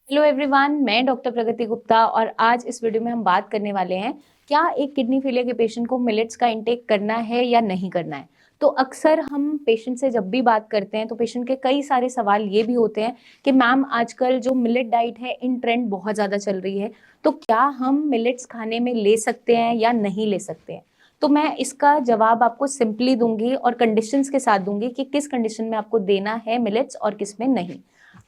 Hello everyone, मैं doctor प्रगति गुप्ता और आज इस वीडियो में हम बात करने वाले हैं क्या एक किडनी फेलियर के पेशेंट को मिलेट्स का इंटेक करना है या नहीं करना है। तो अक्सर हम पेशेंट से जब भी बात करते हैं तो पेशेंट के कई सारे सवाल ये भी होते हैं कि मैम आजकल जो मिलेट डाइट है इन ट्रेंड बहुत ज़्यादा चल रही है, तो क्या हम मिलेट्स खाने में ले सकते हैं या नहीं ले सकते हैं। तो मैं इसका जवाब आपको सिंपली दूंगी और कंडीशंस के साथ दूंगी कि किस कंडीशन में आपको देना है मिलेट्स और किस में नहीं।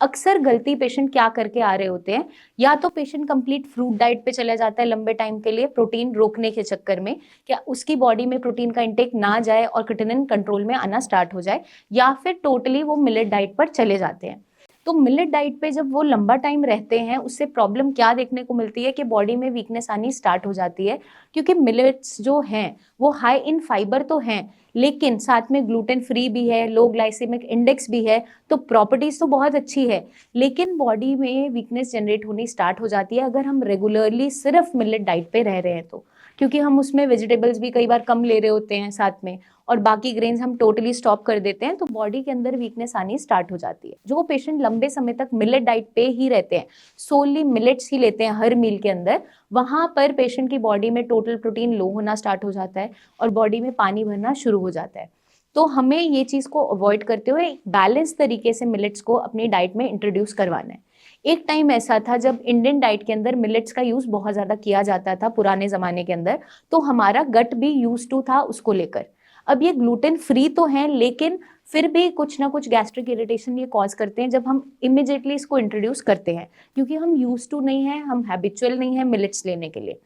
अक्सर गलती पेशेंट क्या करके आ रहे होते हैं, या तो पेशेंट कंप्लीट फ्रूट डाइट पे चला जाता है लंबे टाइम के लिए प्रोटीन रोकने के चक्कर में, क्या उसकी बॉडी में प्रोटीन का इंटेक ना जाए और क्रिएटिनिन कंट्रोल में आना स्टार्ट हो जाए, या फिर टोटली वो मिलेट डाइट पर चले जाते हैं। तो मिलेट डाइट पे जब वो लंबा टाइम रहते हैं उससे प्रॉब्लम क्या देखने को मिलती है कि बॉडी में वीकनेस आनी स्टार्ट हो जाती है, क्योंकि मिलेट्स जो हैं वो हाई इन फाइबर तो हैं, लेकिन साथ में ग्लूटेन फ्री भी है, लो ग्लाइसेमिक इंडेक्स भी है, तो प्रॉपर्टीज तो बहुत अच्छी है। लेकिन बॉडी में वीकनेस जनरेट होनी स्टार्ट हो जाती है अगर हम रेगुलरली सिर्फ मिलेट डाइट पे रह रहे हैं तो, क्योंकि हम उसमें वेजिटेबल्स भी कई बार कम ले रहे होते हैं साथ में, और बाकी ग्रेन्स हम टोटली स्टॉप कर देते हैं, तो बॉडी के अंदर वीकनेस आनी स्टार्ट हो जाती है। जो पेशेंट लंबे समय तक मिलेट डाइट पे ही रहते हैं, सोली मिलेट्स ही लेते हैं हर मील के अंदर, वहां पर पेशेंट की बॉडी में टोटल प्रोटीन लो होना स्टार्ट हो जाता है और बॉडी में पानी भरना शुरू हो जाता है। तो हमें ये चीज़ को अवॉइड करते हुए बैलेंस तरीके से मिलेट्स को अपनी डाइट में इंट्रोड्यूस करवाना है। एक टाइम ऐसा था जब इंडियन डाइट के अंदर मिलेट्स का यूज़ बहुत ज़्यादा किया जाता था पुराने ज़माने के अंदर, तो हमारा गट भी यूज टू था उसको लेकर। अब ये ग्लूटेन फ्री तो हैं, लेकिन फिर भी कुछ ना कुछ गैस्ट्रिक इरिटेशन ये कॉज करते हैं जब हम इमिजिएटली इसको इंट्रोड्यूस करते हैं, क्योंकि हम यूज टू नहीं है, हम हैबिचुअल नहीं है मिलेट्स लेने के लिए।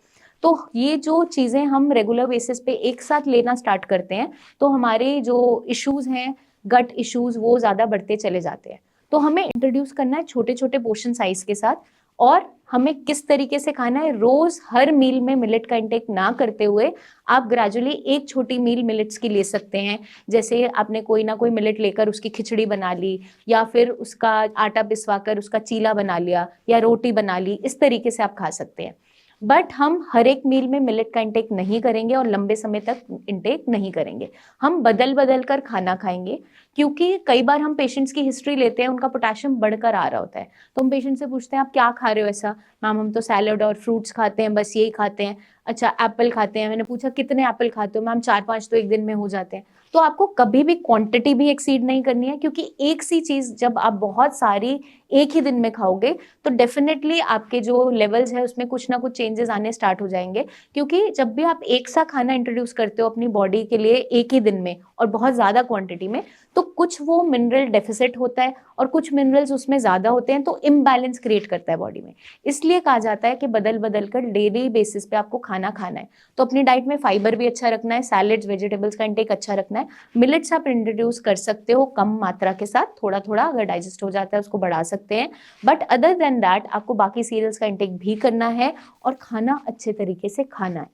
तो ये जो चीज़ें हम रेगुलर बेसिस पे एक साथ लेना स्टार्ट करते हैं, तो हमारे जो इश्यूज हैं, गट इश्यूज, वो ज़्यादा बढ़ते चले जाते हैं। तो हमें इंट्रोड्यूस करना है छोटे छोटे पोर्शन साइज के साथ, और हमें किस तरीके से खाना है, रोज हर मील में मिलेट का इंटेक ना करते हुए आप ग्रेजुअली एक छोटी मील मिलेट्स की ले सकते हैं। जैसे आपने कोई ना कोई मिलेट लेकर उसकी खिचड़ी बना ली, या फिर उसका आटा पिसवा कर उसका चीला बना लिया, या रोटी बना ली, इस तरीके से आप खा सकते हैं। बट हम हर एक मील में मिलेट का इंटेक नहीं करेंगे और लंबे समय तक इंटेक नहीं करेंगे। हम बदल बदल कर खाना खाएंगे, क्योंकि कई बार हम पेशेंट्स की हिस्ट्री लेते हैं, उनका पोटेशियम बढ़कर आ रहा होता है, तो हम पेशेंट से पूछते हैं आप क्या खा रहे हो ऐसा। मैम हम तो सैलड और फ्रूट्स खाते हैं, बस यही खाते हैं। अच्छा एप्पल खाते हैं। मैंने पूछा कितने एप्पल खाते हो। मैम 4-5 तो एक दिन में हो जाते हैं। तो आपको कभी भी क्वांटिटी भी एक्सीड नहीं करनी है, क्योंकि एक सी चीज जब आप बहुत सारी एक ही दिन में खाओगे तो डेफिनेटली आपके जो लेवल्स है उसमें कुछ ना कुछ चेंजेस आने स्टार्ट हो जाएंगे। क्योंकि जब भी आप एक सा खाना इंट्रोड्यूस करते हो अपनी बॉडी के लिए एक ही दिन में और बहुत ज्यादा क्वांटिटी में, तो कुछ वो मिनरल डेफिसिट होता है और कुछ मिनरल्स उसमें ज्यादा होते हैं, तो इम्बैलेंस क्रिएट करता है बॉडी में। इसलिए कहा जाता है कि बदल बदल कर डेली बेसिस पे आपको खाना खाना है। तो अपनी डाइट में फाइबर भी अच्छा रखना है, सैलेड्स वेजिटेबल्स का इंटेक अच्छा रखना है। मिलेट्स आप इंट्रोड्यूस कर सकते हो कम मात्रा के साथ, थोड़ा थोड़ा अगर डाइजेस्ट हो जाता है उसको बढ़ा सकते हैं। बट अदर देन दैट आपको बाकी सीरियल्स का इंटेक भी करना है और खाना अच्छे तरीके से खाना है,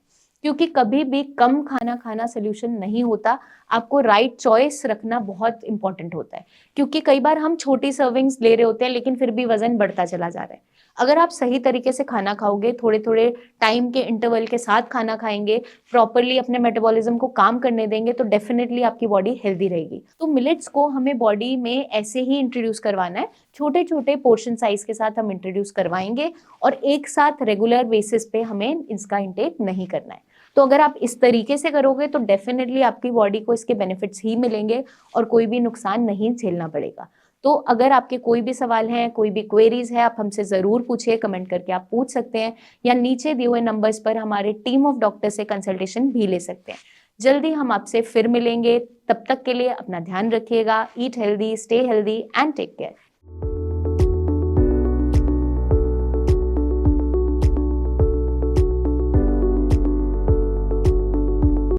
क्योंकि कभी भी कम खाना खाना सोल्यूशन नहीं होता। आपको राइट चॉइस रखना बहुत इंपॉर्टेंट होता है, क्योंकि कई बार हम छोटी सर्विंग्स ले रहे होते हैं लेकिन फिर भी वजन बढ़ता चला जा रहा है। अगर आप सही तरीके से खाना खाओगे, थोड़े थोड़े टाइम के इंटरवल के साथ खाना खाएंगे, प्रॉपरली अपने मेटाबॉलिज्म को काम करने देंगे, तो डेफिनेटली आपकी बॉडी हेल्दी रहेगी। तो मिलेट्स को हमें बॉडी में ऐसे ही इंट्रोड्यूस करवाना है, छोटे छोटे पोर्शन साइज के साथ हम इंट्रोड्यूस करवाएंगे, और एक साथ रेगुलर बेसिस पे हमें इसका इंटेक नहीं करना है। तो अगर आप इस तरीके से करोगे तो डेफिनेटली आपकी बॉडी को इसके बेनिफिट्स ही मिलेंगे और कोई भी नुकसान नहीं झेलना पड़ेगा। तो अगर आपके कोई भी सवाल हैं, कोई भी क्वेरीज है, आप हमसे ज़रूर पूछिए, कमेंट करके आप पूछ सकते हैं, या नीचे दिए हुए नंबर्स पर हमारे टीम ऑफ डॉक्टर से कंसल्टेशन भी ले सकते हैं। जल्दी हम आपसे फिर मिलेंगे, तब तक के लिए अपना ध्यान रखिएगा। Eat healthy, stay healthy and take care.